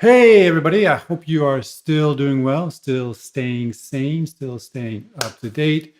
Hey, everybody. I hope you are still doing well, still staying sane, still staying up to date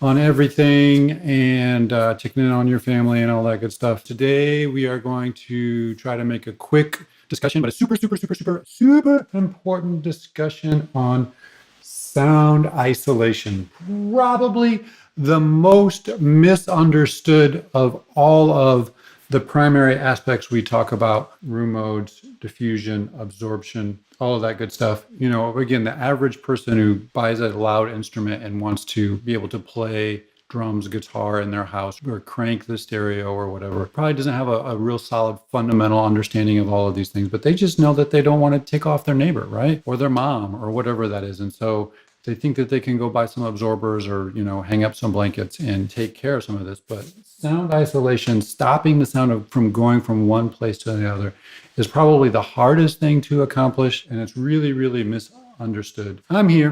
on everything and checking in on your family and all that good stuff. Today, we are going to try to make a quick discussion, but a super important discussion on sound isolation. Probably the most misunderstood of all of the primary aspects we talk about: room modes, diffusion, absorption, all of that good stuff. You know, again, the average person who buys a loud instrument and wants to be able to play drums, guitar in their house or crank the stereo or whatever probably doesn't have a real solid fundamental understanding of all of these things, but they just know that they don't want to tick off their neighbor, right? Or their mom or whatever that is. And so they think that they can go buy some absorbers or, hang up some blankets and take care of some of this. But sound isolation, stopping the sound from going from one place to the other, is probably the hardest thing to accomplish. And it's really misunderstood. I'm here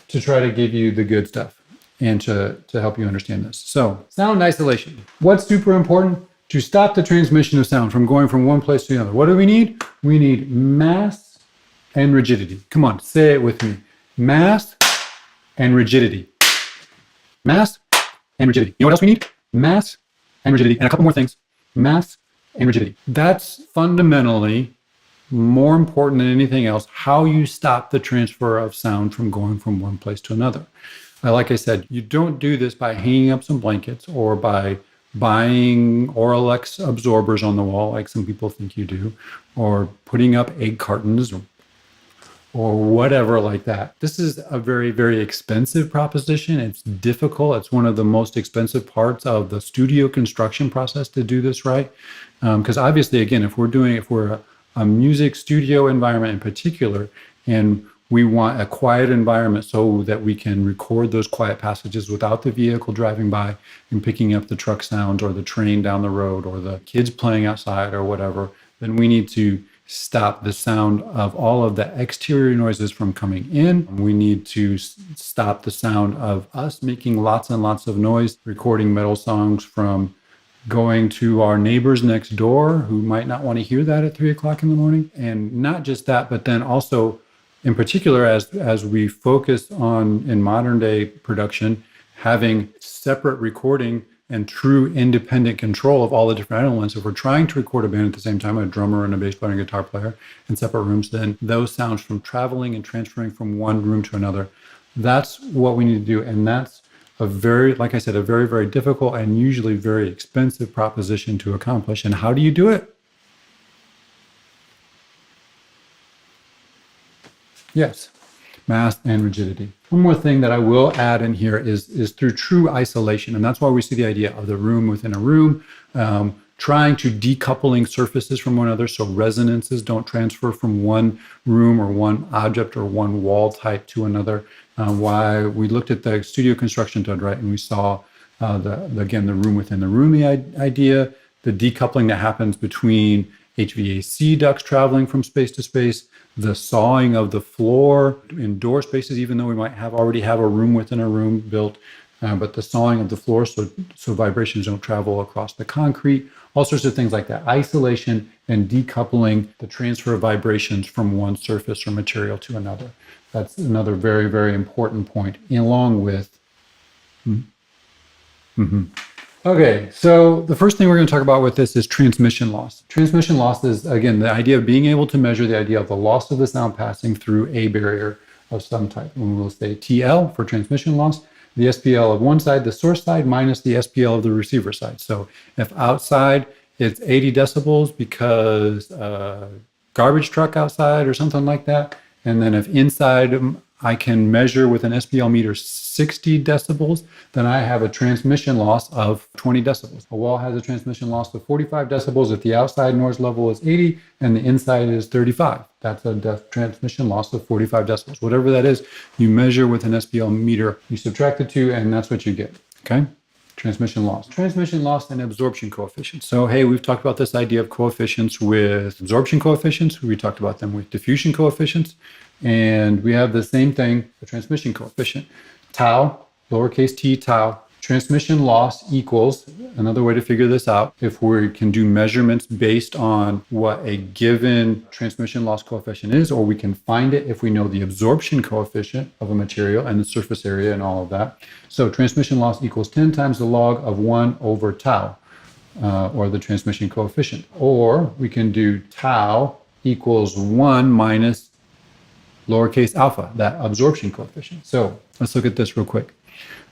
to try to give you the good stuff and to help you understand this. So, sound isolation. What's super important? To stop the transmission of sound from going from one place to the other. What do we need? We need mass and rigidity. Come on, say it with me. Mass and rigidity. Mass and rigidity. You know what else we need? Mass and rigidity. And a couple more things. Mass and rigidity. That's fundamentally more important than anything else, how you stop the transfer of sound from going from one place to another. Like I said, you don't do this by hanging up some blankets or by buying Oralex absorbers on the wall, like some people think you do, or putting up egg cartons or whatever like that. This is a very expensive proposition. It's difficult. It's one of the most expensive parts of the studio construction process to do this right. Because obviously, again, if we're a music studio environment in particular, and we want a quiet environment so that we can record those quiet passages without the vehicle driving by and picking up the truck sounds or the train down the road or the kids playing outside or whatever, then we need to stop the sound of all of the exterior noises from coming in. We need to stop the sound of us making lots and lots of noise, recording metal songs from going to our neighbors next door who might not want to hear that at 3 o'clock in the morning. And not just that, but then also in particular, as we focus on in modern day production, having separate recording and true independent control of all the different elements. If we're trying to record a band at the same time, a drummer and a bass player and a guitar player in separate rooms, then those sounds from traveling and transferring from one room to another, that's what we need to do. And that's like I said, a very difficult and usually very expensive proposition to accomplish. And how do you do it? Yes, mass and rigidity. One more thing that I will add in here is through true isolation. And that's why we see the idea of the room within a room, trying to decoupling surfaces from one another so resonances don't transfer from one room or one object or one wall type to another. Why we looked at the studio construction done, right? And we saw, the room within the room idea, the decoupling that happens between HVAC ducts traveling from space to space, the sawing of the floor in door spaces, even though we might already have a room within a room built, but the sawing of the floor so vibrations don't travel across the concrete, all sorts of things like that. Isolation and decoupling the transfer of vibrations from one surface or material to another. That's another very important point, along with... Okay, so the first thing we're going to talk about with this is transmission loss. Transmission loss is, again, the idea of being able to measure the idea of the loss of the sound passing through a barrier of some type. And we'll say TL for transmission loss, the SPL of one side, the source side, minus the SPL of the receiver side. So if outside it's 80 decibels because garbage truck outside or something like that, and then if inside I can measure with an SPL meter 60 decibels, then I have a transmission loss of 20 decibels. A wall has a transmission loss of 45 decibels if the outside noise level is 80 and the inside is 35. That's a transmission loss of 45 decibels. Whatever that is, you measure with an SPL meter, you subtract the two, and that's what you get, okay? Transmission loss. Transmission loss and absorption coefficients. So, hey, we've talked about this idea of coefficients with absorption coefficients. We talked about them with diffusion coefficients. And we have the same thing, the transmission coefficient. Tau, lowercase t tau, transmission loss equals, another way to figure this out, if we can do measurements based on what a given transmission loss coefficient is, or we can find it if we know the absorption coefficient of a material and the surface area and all of that. So transmission loss equals 10 times the log of 1 over tau, or the transmission coefficient. Or we can do tau equals 1 minus lowercase alpha, that absorption coefficient. So let's look at this real quick.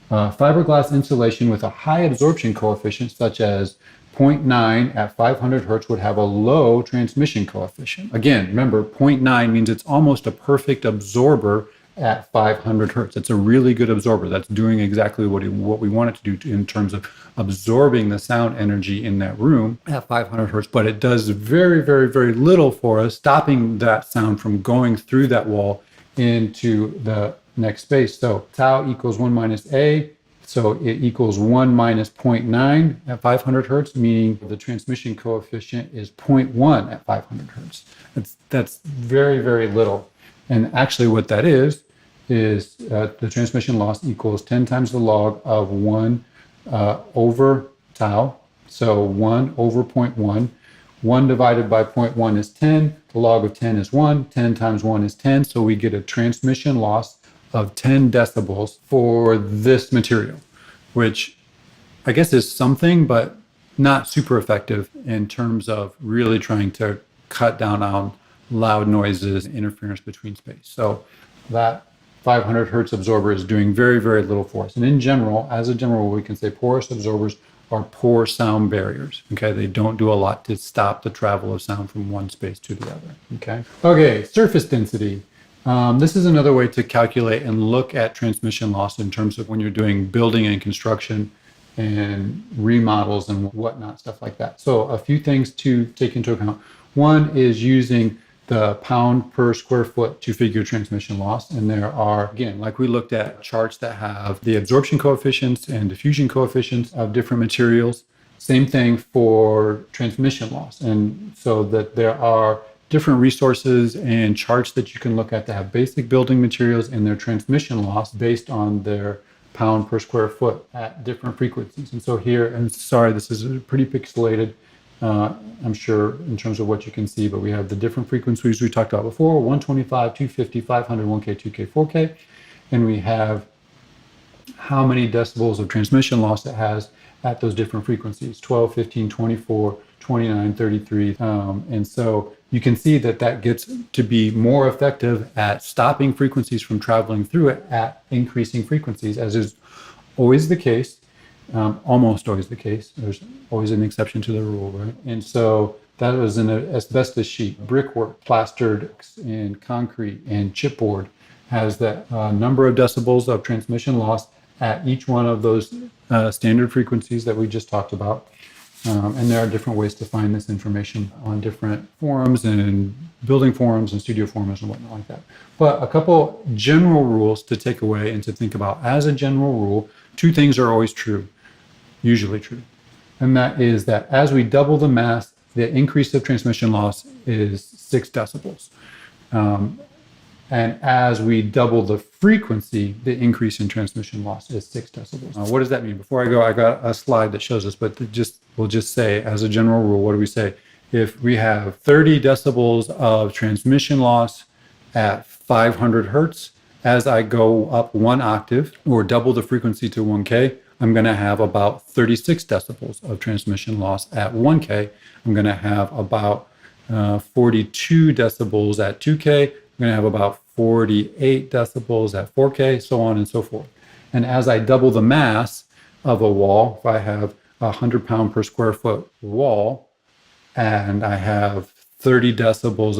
Fiberglass insulation with a high absorption coefficient, such as 0.9 at 500 hertz, would have a low transmission coefficient. Again, remember, 0.9 means it's almost a perfect absorber at 500 hertz. It's a really good absorber. That's doing exactly what we want it to do in terms of absorbing the sound energy in that room at 500 hertz. But it does very, very, very little for us, stopping that sound from going through that wall into the next space. So tau equals 1 minus A. So it equals 1 minus 0.9 at 500 hertz, meaning the transmission coefficient is 0.1 at 500 hertz. That's very, very little. And actually what that is the transmission loss equals 10 times the log of 1 over tau. So 1 over 0.1. 1 divided by 0.1 is 10. The log of 10 is 1. 10 times 1 is 10. So we get a transmission loss of 10 decibels for this material, which I guess is something, but not super effective in terms of really trying to cut down on loud noises, interference between space. So that 500 hertz absorber is doing very, very little for us. And in general, as a general rule, we can say porous absorbers are poor sound barriers. Okay, they don't do a lot to stop the travel of sound from one space to the other. Okay, surface density. This is another way to calculate and look at transmission loss in terms of when you're doing building and construction and remodels and whatnot, stuff like that. So a few things to take into account. One is using the pound per square foot to figure transmission loss. And there are, again, like we looked at, charts that have the absorption coefficients and diffusion coefficients of different materials. Same thing for transmission loss. And so that there are different resources and charts that you can look at that have basic building materials and their transmission loss based on their pound per square foot at different frequencies. And so here, and sorry, this is pretty pixelated, I'm sure, in terms of what you can see, but we have the different frequencies we talked about before: 125, 250, 500, 1K, 2K, 4K. And we have how many decibels of transmission loss it has at those different frequencies: 12, 15, 24, 29, 33. And so you can see that that gets to be more effective at stopping frequencies from traveling through it at increasing frequencies, as is always the case, almost always the case. There's always an exception to the rule, right? And so that was an asbestos sheet. Brickwork, plastered and concrete and chipboard has that number of decibels of transmission loss at each one of those standard frequencies that we just talked about. And there are different ways to find this information on different forums and building forums and studio forums and whatnot like that. But a couple general rules to take away and to think about. As a general rule, two things are always true, usually true. And that is that as we double the mass, the increase of transmission loss is 6 decibels. And as we double the frequency, the increase in transmission loss is 6 decibels. What does that mean? Before I go, I got a slide that shows us, but we'll just say, as a general rule, what do we say? If we have 30 decibels of transmission loss at 500 hertz, as I go up 1 octave or double the frequency to 1K, I'm going to have about 36 decibels of transmission loss at 1K. I'm going to have about 42 decibels at 2K. I'm going to have about 48 decibels at 4K, so on and so forth. And as I double the mass of a wall, if I have a 100 pound per square foot wall and I have 30 decibels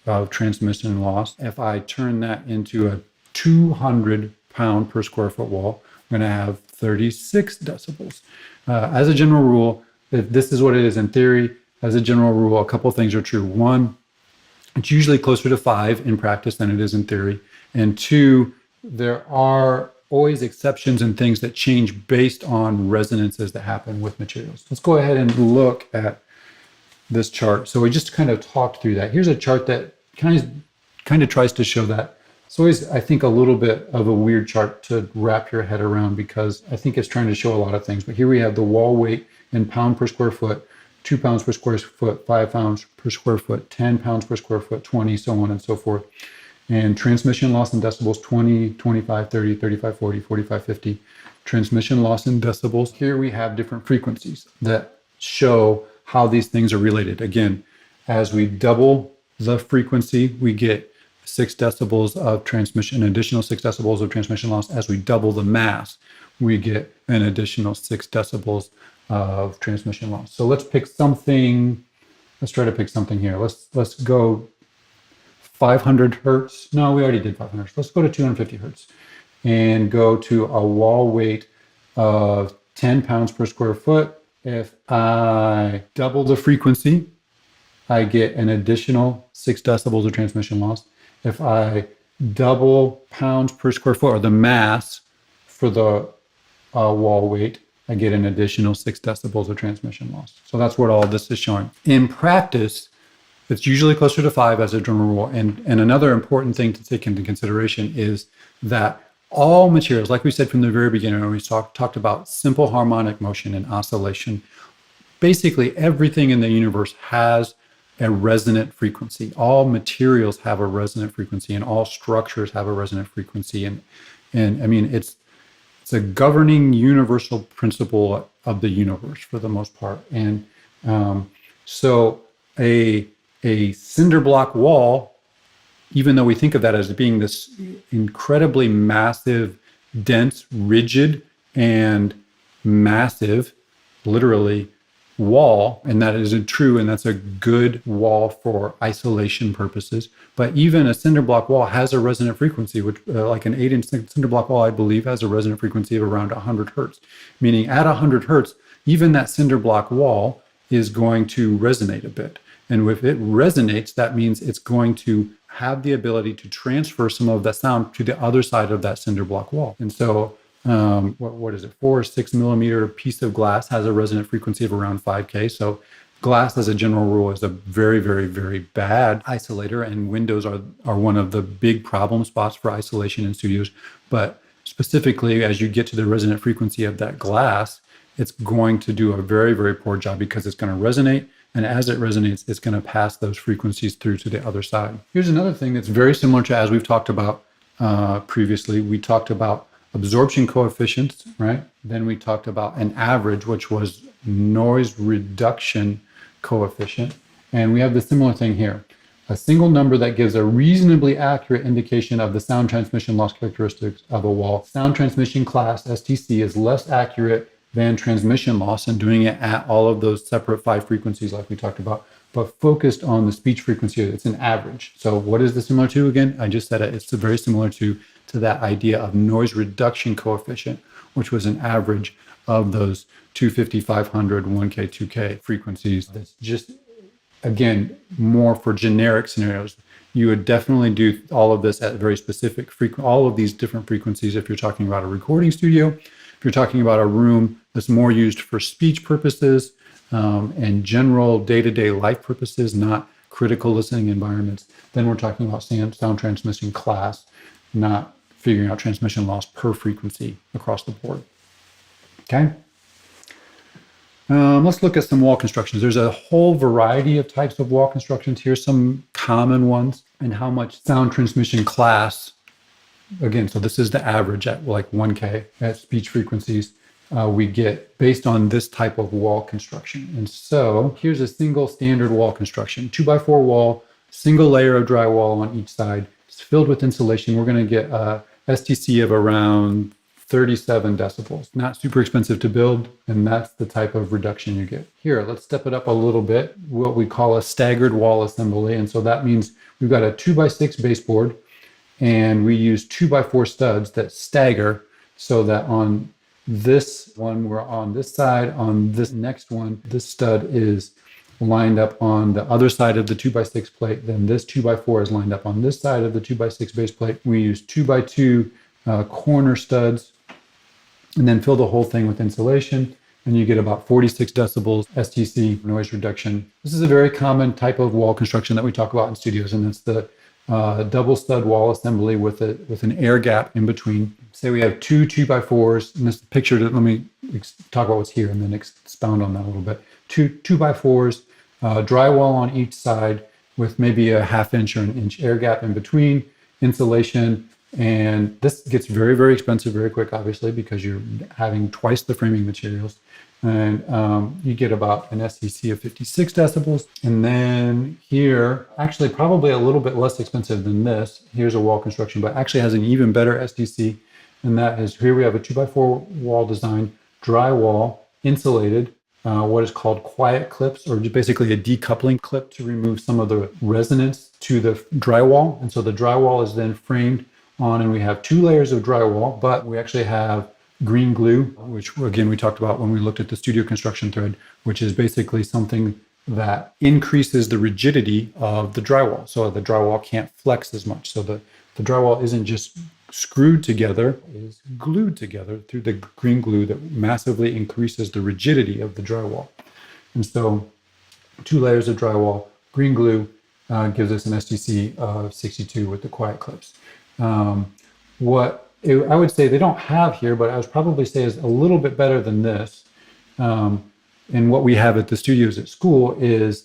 of transmission loss, if I turn that into a 200 pound per square foot wall, I'm going to have 36 decibels. As a general rule, if this is what it is in theory, as a general rule, a couple of things are true. One, it's usually closer to 5 in practice than it is in theory. And 2, there are always exceptions and things that change based on resonances that happen with materials. Let's go ahead and look at this chart. So we just kind of talked through that. Here's a chart that kind of tries to show that It's always, I think, a little bit of a weird chart to wrap your head around because I think it's trying to show a lot of things. But here we have the wall weight in pound per square foot, 2 pounds per square foot, 5 pounds per square foot, 10 pounds per square foot, 20, so on and so forth. And transmission loss in decibels, 20, 25, 30, 35, 40, 45, 50. Transmission loss in decibels. Here we have different frequencies that show how these things are related. Again, as we double the frequency, we get 6 decibels of transmission, an additional 6 decibels of transmission loss. As we double the mass, we get an additional 6 decibels of transmission loss. So let's pick something. Let's try to pick something here. Let's go 500 hertz. No, we already did 500 hertz. Let's go to 250 hertz and go to a wall weight of 10 pounds per square foot. If I double the frequency, I get an additional 6 decibels of transmission loss. If I double pounds per square foot, or the mass for the wall weight, I get an additional 6 decibels of transmission loss. So that's what all this is showing. In practice, it's usually closer to 5 as a general rule. And another important thing to take into consideration is that all materials, like we said from the very beginning when we talked about simple harmonic motion and oscillation, basically everything in the universe has a resonant frequency. All materials have a resonant frequency, and all structures have a resonant frequency. And I mean, it's a governing universal principle of the universe for the most part. And so a cinder block wall, even though we think of that as being this incredibly massive, dense, rigid, and massive, literally, wall, and that is true, and that's a good wall for isolation purposes. But even a cinder block wall has a resonant frequency, which like an 8-inch cinder block wall, I believe, has a resonant frequency of around 100 hertz, meaning at 100 hertz, even that cinder block wall is going to resonate a bit. And if it resonates, that means it's going to have the ability to transfer some of that sound to the other side of that cinder block wall. And so what is it, 4 or 6 millimeter piece of glass has a resonant frequency of around 5K. So glass, as a general rule, is a very, very, very bad isolator, and windows are one of the big problem spots for isolation in studios. But specifically, as you get to the resonant frequency of that glass, it's going to do a very, very poor job because it's going to resonate. And as it resonates, it's going to pass those frequencies through to the other side. Here's another thing that's very similar to, as we've talked about previously. We talked about absorption coefficients, right? Then we talked about an average, which was noise reduction coefficient. And we have the similar thing here. A single number that gives a reasonably accurate indication of the sound transmission loss characteristics of a wall. Sound transmission class, STC, is less accurate than transmission loss, and doing it at all of those separate 5 frequencies like we talked about, but focused on the speech frequency. It's an average. So what is this similar to again? I just said it. It's very similar to that idea of noise reduction coefficient, which was an average of those 250, 500, 1K, 2K frequencies. That's just, again, more for generic scenarios. You would definitely do all of this at very specific all of these different frequencies if you're talking about a recording studio. If you're talking about a room that's more used for speech purposes and general day-to-day life purposes, not critical listening environments, then we're talking about sound transmission class, not figuring out transmission loss per frequency across the board. Okay. Let's look at some wall constructions. There's a whole variety of types of wall constructions. Here's some common ones and how much sound transmission class. Again, so this is the average at like 1K at speech frequencies we get based on this type of wall construction. And so here's a single standard wall construction, 2x4 wall, single layer of drywall on each side. It's filled with insulation. We're going to get a STC of around 37 decibels. Not super expensive to build, and that's the type of reduction you get. Here, let's step it up a little bit, what we call a staggered wall assembly. And so that means we've got a 2x6 baseboard, and we use 2x4 studs that stagger so that on this one, we're on this side. On this next one, this stud is lined up on the other side of the 2x6 plate. Then this 2x4 is lined up on this side of the 2x6 base plate. We use 2x2 corner studs and then fill the whole thing with insulation. And you get about 46 decibels STC noise reduction. This is a very common type of wall construction that we talk about in studios, and it's the double stud wall assembly with an air gap in between. Say we have two 2x4s, and this picture, let me talk about what's here and then expound on that a little bit. Two 2x4s, drywall on each side with maybe a 1/2 inch or an inch air gap in between, insulation. And this gets very, very expensive very quick, obviously, because you're having twice the framing materials. And you get about an SEC of 56 decibels. And then here, actually probably a little bit less expensive than this. Here's a wall construction, but actually has an even better SDC. And that is, here we have a 2x4 wall design, drywall, insulated, what is called quiet clips, or basically a decoupling clip to remove some of the resonance to the drywall. And so the drywall is then framed on, and we have 2 layers of drywall, but we actually have green glue, which again we talked about when we looked at the studio construction thread, which is basically something that increases the rigidity of the drywall, so the drywall can't flex as much. So the drywall isn't just screwed together, it is glued together through the green glue that massively increases the rigidity of the drywall. And so 2 layers of drywall, green glue gives us an STC of 62 with the quiet clips. I would say they don't have here, but I would probably say is a little bit better than this. And what we have at the studios at school is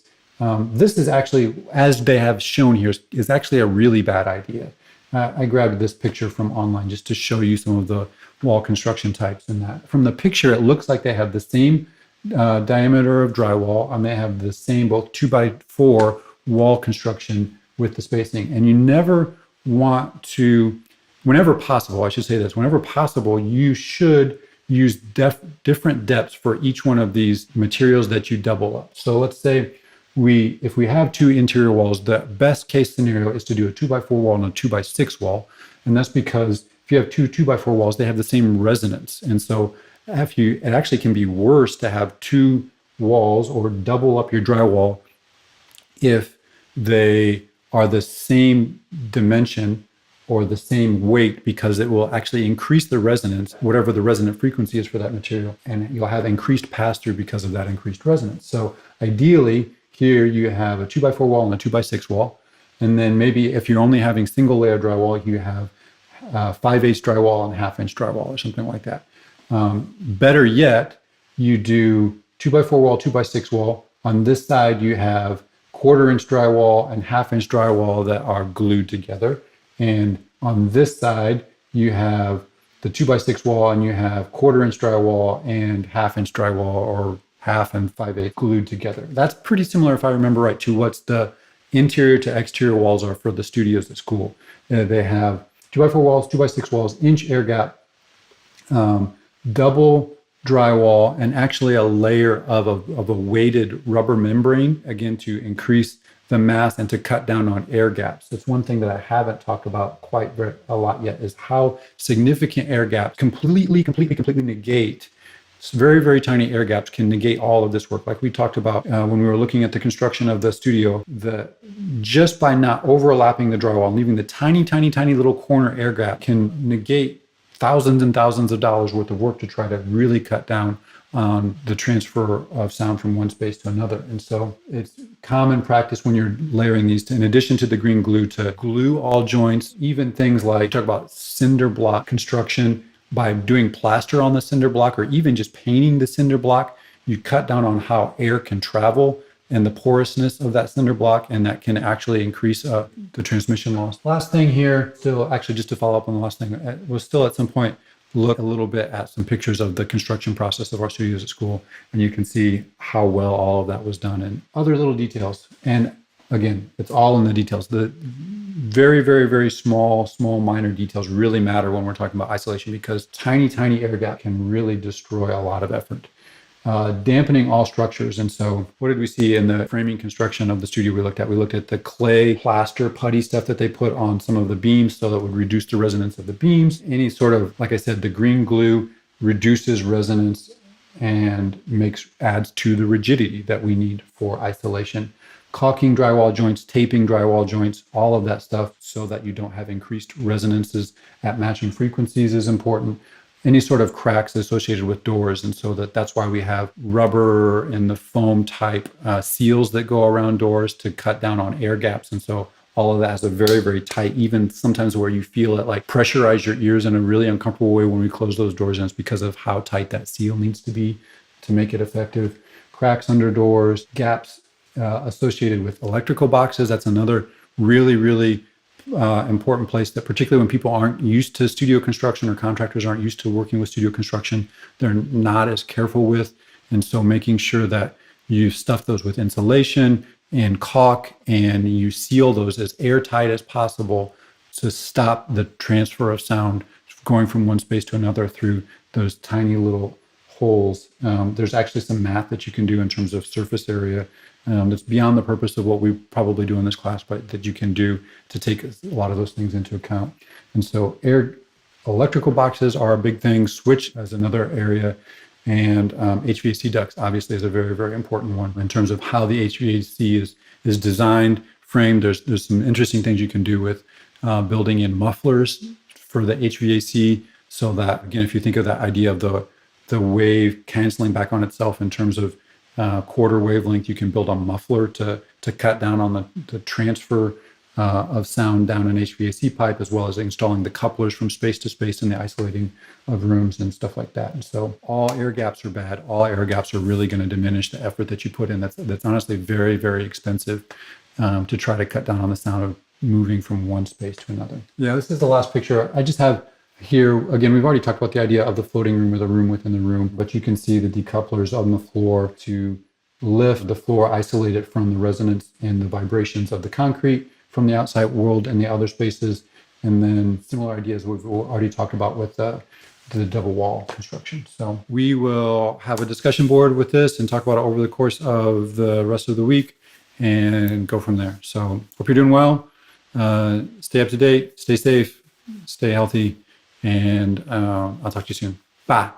this is actually, as they have shown here, is actually a really bad idea. I grabbed this picture from online just to show you some of the wall construction types and that. From the picture, it looks like they have the same diameter of drywall, and they have the same both 2x4 wall construction with the spacing. And you never want to, whenever possible, I should say this, whenever possible, you should use different depths for each one of these materials that you double up. So let's say if we have 2 interior walls, the best case scenario is to do a 2x4 wall and a 2x6 wall. And that's because if you have 2 2x4 walls, they have the same resonance. And so it actually can be worse to have 2 walls or double up your drywall if they are the same dimension or the same weight, because it will actually increase the resonance, whatever the resonant frequency is for that material, and you'll have increased pass-through because of that increased resonance. So ideally, here you have a 2x4 wall and a 2x6 wall, and then maybe if you're only having single layer drywall, you have 5/8 drywall and 1/2 inch drywall or something like that. Better yet, you do 2x4 wall, 2x6 wall. On this side, you have 1/4 inch drywall and 1/2 inch drywall that are glued together. And on this side, you have the 2x6 wall, and you have 1/4 inch drywall and 1/2 inch drywall, or 1/2 and 5/8 glued together. That's pretty similar, if I remember right, to what's the interior to exterior walls are for the studios at school. They have 2x4 walls, 2x6 walls, inch air gap, double drywall, and actually a layer of a weighted rubber membrane, again, to increase the mass and to cut down on air gaps. That's one thing that I haven't talked about quite a lot yet, is how significant air gaps completely negate. Very, very tiny air gaps can negate all of this work. Like we talked about when we were looking at the construction of the studio, just by not overlapping the drywall and leaving the tiny little corner air gap can negate thousands and thousands of dollars worth of work to try to really cut down on the transfer of sound from one space to another. And so it's common practice when you're layering these, in addition to the green glue, to glue all joints, even things like, talk about cinder block construction, by doing plaster on the cinder block, or even just painting the cinder block, you cut down on how air can travel and the porousness of that cinder block, and that can actually increase the transmission loss. Last thing here, still actually just to follow up on the last thing, was still at some point look a little bit at some pictures of the construction process of our studios at school, and you can see how well all of that was done and other little details. And again, it's all in the details. The very small minor details really matter when we're talking about isolation, because tiny air gap can really destroy a lot of effort. Dampening all structures. And so what did we see in the framing construction of the studio we looked at? We looked at the clay plaster putty stuff that they put on some of the beams so that would reduce the resonance of the beams. Any sort of, like I said, the green glue reduces resonance and adds to the rigidity that we need for isolation. Caulking drywall joints, taping drywall joints, all of that stuff so that you don't have increased resonances at matching frequencies is important. Any sort of cracks associated with doors, and so that's why we have rubber and the foam type seals that go around doors to cut down on air gaps. And so all of that has a very, very tight, even sometimes where you feel it like pressurize your ears in a really uncomfortable way when we close those doors, and it's because of how tight that seal needs to be to make it effective. Cracks under doors, gaps associated with electrical boxes. That's another really, really important place that, particularly when people aren't used to studio construction or contractors aren't used to working with studio construction, they're not as careful with. And so making sure that you stuff those with insulation and caulk and you seal those as airtight as possible to stop the transfer of sound going from one space to another through those tiny little holes. There's actually some math that you can do in terms of surface area that's beyond the purpose of what we probably do in this class, but that you can do to take a lot of those things into account. And so electrical boxes are a big thing. Switch as another area. And HVAC ducts obviously is a very, very important one in terms of how the HVAC is designed, framed. There's some interesting things you can do with building in mufflers for the HVAC, so that, again, if you think of that idea of the wave canceling back on itself in terms of quarter wavelength, you can build a muffler to cut down on the transfer of sound down an HVAC pipe, as well as installing the couplers from space to space and the isolating of rooms and stuff like that. And so all air gaps are bad. All air gaps are really going to diminish the effort that you put in. That's honestly very, very expensive to try to cut down on the sound of moving from one space to another. Yeah, this is the last picture. I just have here, again, we've already talked about the idea of the floating room or the room within the room, but you can see the decouplers on the floor to lift the floor, isolate it from the resonance and the vibrations of the concrete from the outside world and the other spaces. And then similar ideas we've already talked about with the double wall construction. So we will have a discussion board with this and talk about it over the course of the rest of the week and go from there. So hope you're doing well. Stay up to date, stay safe, stay healthy, and I'll talk to you soon. Bye.